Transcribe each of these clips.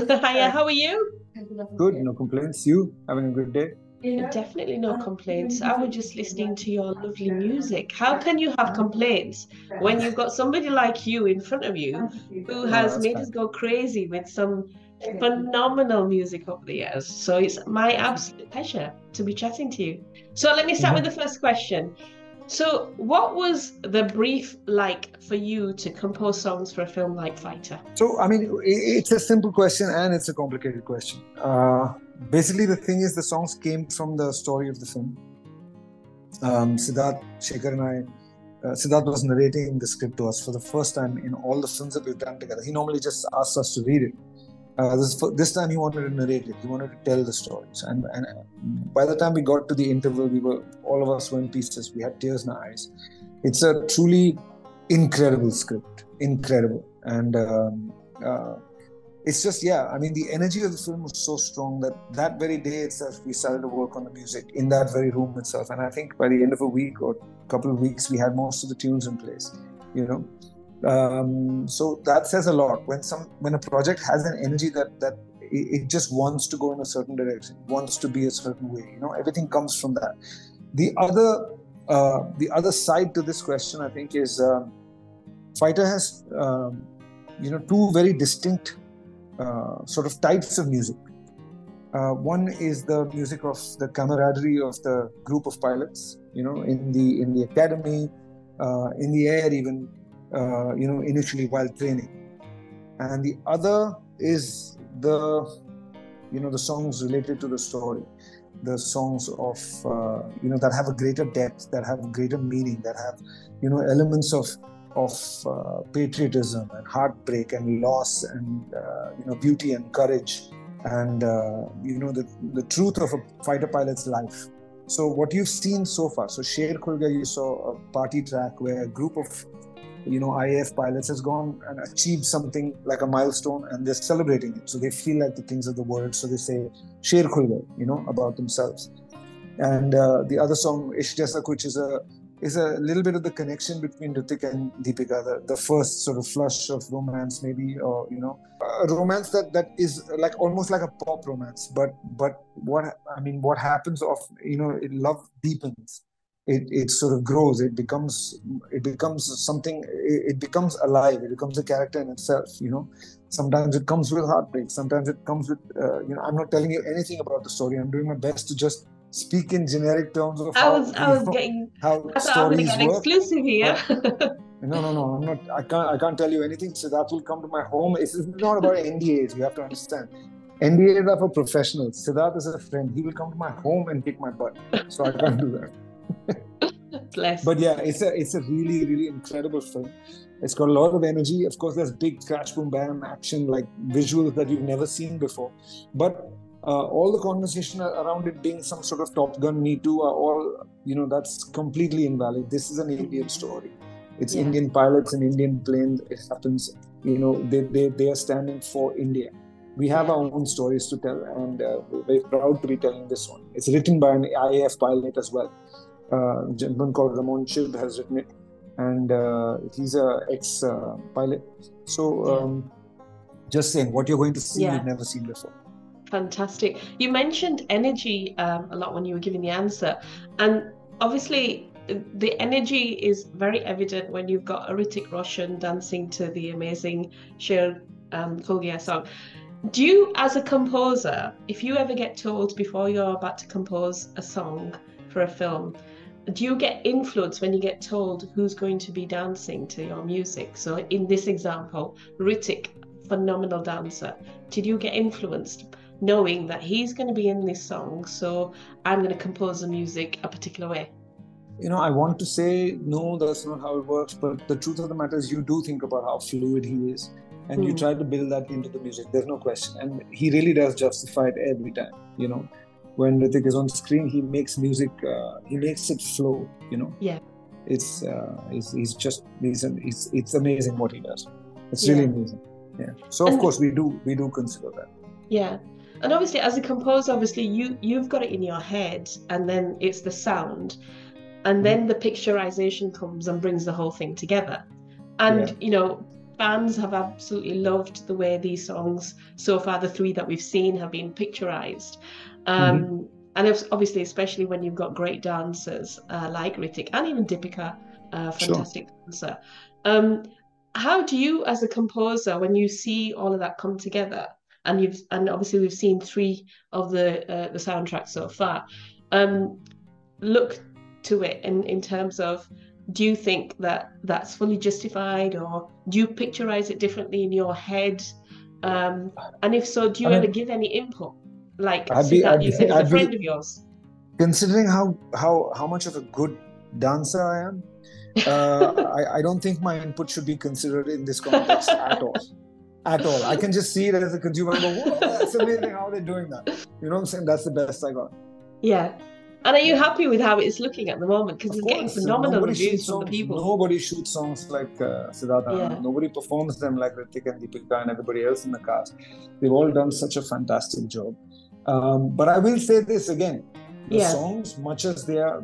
Hiya, how are you? Good, no complaints. You having a good day? Definitely no complaints. I was just listening to your lovely music. How can you have complaints when you've got somebody like you in front of you who Oh, has that's made us fine. go crazy with some phenomenal music over the years? So it's my absolute pleasure to be chatting to you. So let me start with the Mhm. first question. So, what was the brief like for you to compose songs for a film like Fighter? So, I mean, it's a simple question and it's a complicated question. Basically, the thing is, the songs came from the story of the film. Siddharth, Shekhar, and Siddharth was narrating the script to us for the first time in all the films that we've done together. He normally just asks us to read it. This time he wanted to narrate it. He wanted to tell the stories. And by the time we got to the interval, all of us were in pieces. We had tears in our eyes. It's a truly incredible script, incredible. And it's just, yeah, I mean, the energy of the film was so strong that that very day itself, we started to work on the music in that very room itself. And I think by the end of a week or a couple of weeks, we had most of the tunes in place, you know. So that says a lot. When a project has an energy that it just wants to go in a certain direction, wants to be a certain way, you know, everything comes from that. The other side to this question, I think, is Fighter has two very distinct sort of types of music. One is the music of the camaraderie of the group of pilots, you know, in the academy, in the air, even initially while training. And the other is the songs related to the story, the songs of that have a greater depth, that have greater meaning, that have elements of patriotism and heartbreak and loss and beauty and courage and the truth of a fighter pilot's life. So what you've seen so far, so Sher Khulga, you saw a party track where a group of IAF pilots has gone and achieved something like a milestone, and they're celebrating it. So they feel like the kings of the world. So they say Sher Khulga, about themselves. And the other song, Ishq Jaisa Kuch, is a little bit of the connection between Hrithik and Deepika, the first sort of flush of romance, maybe, or a romance that is like almost like a pop romance. But what happens of love deepens. It sort of grows. It becomes something. It becomes alive. It becomes a character in itself. Sometimes it comes with heartbreak. Sometimes it comes with I'm not telling you anything about the story. I'm doing my best to just speak in generic terms of I was how I was getting how I thought I was gonna get stories an work. exclusive here. But no, I'm not. I can't tell you anything. Siddharth will come to my home. It's not about NDAs. You have to understand. NDAs are for professionals. Siddharth is a friend. He will come to my home and kick my butt. So I can't do that. Bless. But yeah, it's a really, really incredible film. It's got a lot of energy. Of course, there's big crash, boom, bam action, like visuals that you've never seen before. But all the conversation around it being some sort of Top Gun, Me Too, are all, that's completely invalid. This is an Indian story. It's Indian pilots and Indian planes. It happens, they are standing for India. We have our own stories to tell, and we're very proud to be telling this one. It's written by an IAF pilot as well. A gentleman called Ramon Chib has written it, and he's a ex-pilot. So just saying, what you're going to see, you've never seen before. Fantastic. You mentioned energy a lot when you were giving the answer, and obviously the energy is very evident when you've got a Hrithik Roshan dancing to the amazing Sher Khulga song. Do you, as a composer, if you ever get told before you're about to compose a song for a film, do you get influence when you get told who's going to be dancing to your music? So in this example, Hrithik, phenomenal dancer. Did you get influenced knowing that he's going to be in this song, so I'm going to compose the music a particular way? I want to say, no, that's not how it works. But the truth of the matter is you do think about how fluid he is. And you try to build that into the music. There's no question. And he really does justify it every time, When Hrithik is on screen, he makes music, he makes it flow, Yeah. It's amazing what he does. It's really amazing. Yeah. So of course we do consider that. Yeah. And obviously as a composer, obviously you've got it in your head, and then it's the sound, and then the picturization comes and brings the whole thing together. And fans have absolutely loved the way these songs so far, the three that we've seen, have been picturized. Mm-hmm. And obviously, especially when you've got great dancers like Hrithik and even Deepika, Sure. fantastic dancer. Um, how do you, as a composer, when you see all of that come together, and obviously we've seen three of the soundtracks so far, um, look to it in terms of, do you think that that's fully justified, or do you picturize it differently in your head? And if so, do I you ever mean, give any input? Like I'd be, Siddharth, I'd you be, said, is a I'd be friend of yours. considering how much of a good dancer I am. I don't think my input should be considered in this context at all. At all. I can just see it as a consumer and go, whoa, that's amazing how they're doing that. You know what I'm saying? That's the best I got. Yeah. And are you Yeah. happy with how it's looking at the moment? Because Of it's getting course, phenomenal reviews from the people. nobody shoots songs like Siddhartha. Yeah. Nobody performs them like Hrithik and Deepika and everybody else in the cast. They've all done such a fantastic job. But I will say this again: the Yeah. songs, much as they are.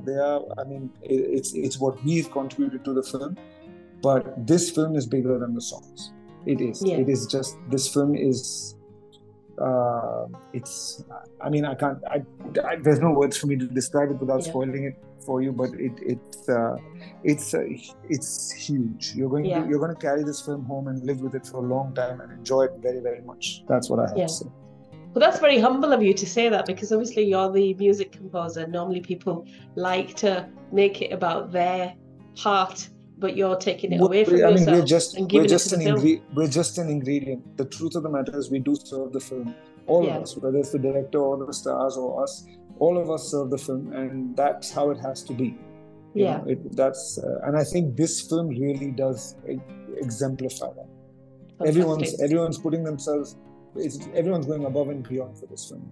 I mean, it's what we've contributed to the film. But this film is bigger than the songs. It is. Yeah. It is just, this film is. It's. I mean, I can't. There's no words for me to describe it without spoiling it for you. But it's huge. You're going to carry this film home and live with it for a long time and enjoy it very, very much. That's what I have to say. Well, that's very humble of you to say that, because obviously you're the music composer. Normally people like to make it about their part, but you're taking it away from yourself and giving it to the film. We're just an ingredient. The truth of the matter is we do serve the film. All of us, whether it's the director or the stars or us, all of us serve the film, and that's how it has to be. You know, and I think this film really does exemplify that. Fantastic. Everyone's putting themselves. Everyone's going above and beyond for this film.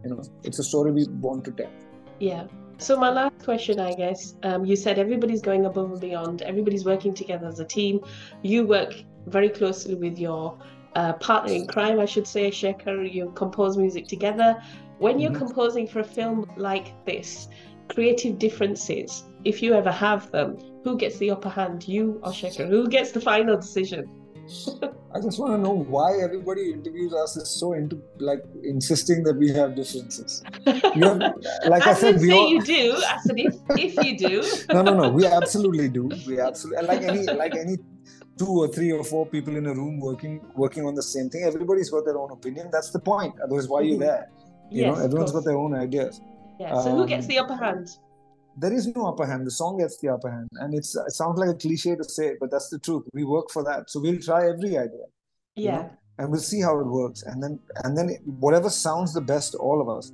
You know, it's a story we want to tell. Yeah. So my last question, I guess, you said everybody's going above and beyond. Everybody's working together as a team. You work very closely with your partner in crime, I should say, Shekhar. You compose music together. When you're composing for a film like this, creative differences, if you ever have them, who gets the upper hand, you or Shekhar? Who gets the final decision? I just want to know why everybody interviews us is so into insisting that we have differences. I said, you do. I said, if you do. No. We absolutely do. We absolutely, like any 2 or 3 or 4 people in a room working on the same thing. Everybody's got their own opinion. That's the point. Otherwise, why are you there? You know, everyone's got their own ideas. Yeah. So who gets the upper hand? There is no upper hand. The song gets the upper hand. And it sounds like a cliche to say, but that's the truth. We work for that. So we'll try every idea. Yeah. You know? And we'll see how it works. And then whatever sounds the best to all of us.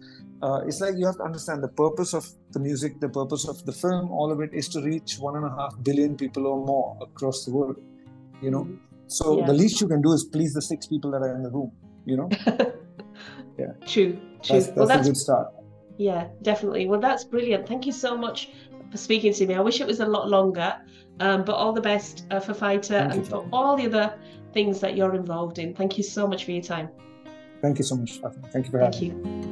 It's like you have to understand the purpose of the music, the purpose of the film, all of it is to reach 1.5 billion people or more across the world. You know? So the least you can do is please the 6 people that are in the room, you know? Yeah. True. That's a good start. Yeah, definitely. Well, that's brilliant. Thank you so much for speaking to me. I wish it was a lot longer, but all the best for Fighter and for all the other things that you're involved in. Thank you so much for your time. Thank you so much. Thank you for having me. Thank you.